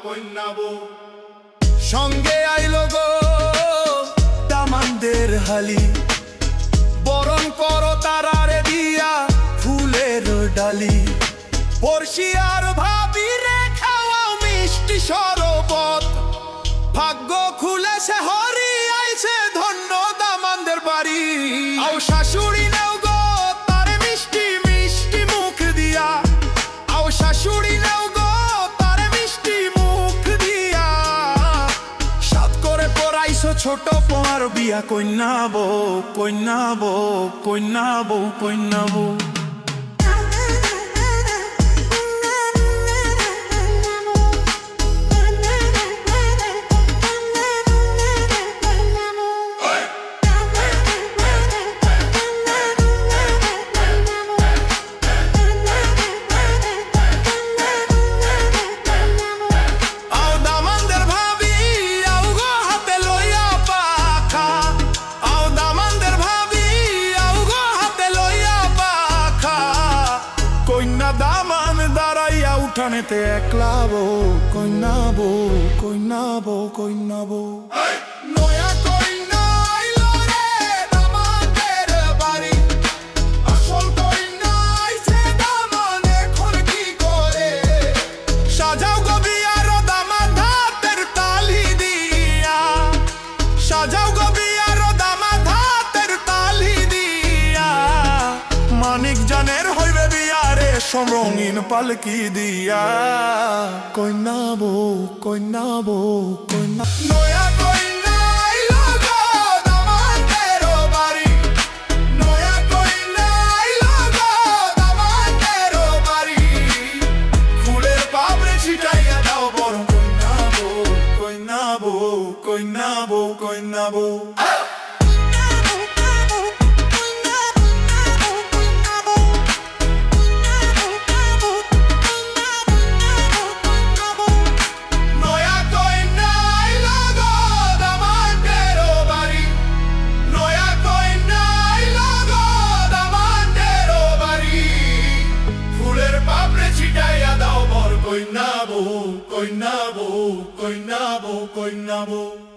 কইনা বউ সঙ্গে আইলো গো দামানদের হালি বরণ করো তারারে দিয়া ফুলের ডালি পড়শি আর ভাবি রে খাওয়াও মিষ্টি শরবত ভাগ্য খুলে সে হরি আইছে ধন্য দামানদের বাড়ি আও শাশুড়ি নেও গো তারে মিষ্টি মিষ্টি মুখ দিয়া আও শাশুড়ি নেও গো তারে মিষ্টি মুখ দিয়া সাত করে পড়াইছো ছোট পোয়ার বিয়া কইনা বউ কইনা বউ কইনা বউ কইনা বউ দামান দাঁড়াইয়া উঠানেতে একলা বউ কইনা বউ কইনা বউ কইনা বউ নয়া কইনা আইলো রে দামানদের বাড়ি আসল কইনা আইছে দামান এখন কি করে সাজাও গো বিয়ার দামাদ হাতের তালি দিয়া সাজাও গো বিয়ার দামাদ হাতের তালি দিয়া মানিক জানের হইবে রঙিন পালকি দিয়া কইনা বউ কইনা বউ কইনা নয়া কইনা আইলো গো দামানদের বাড়ি নয়া কইনা আইলো গো দামানদের বাড়ি ফুলের পাপড়ি ছিটাইয়া দাও বড় কইনা বউ কইনা বউ কইনা বউ কইনা বউ কইনা বউ কইনা বউ কইনা বউ কইনা বউ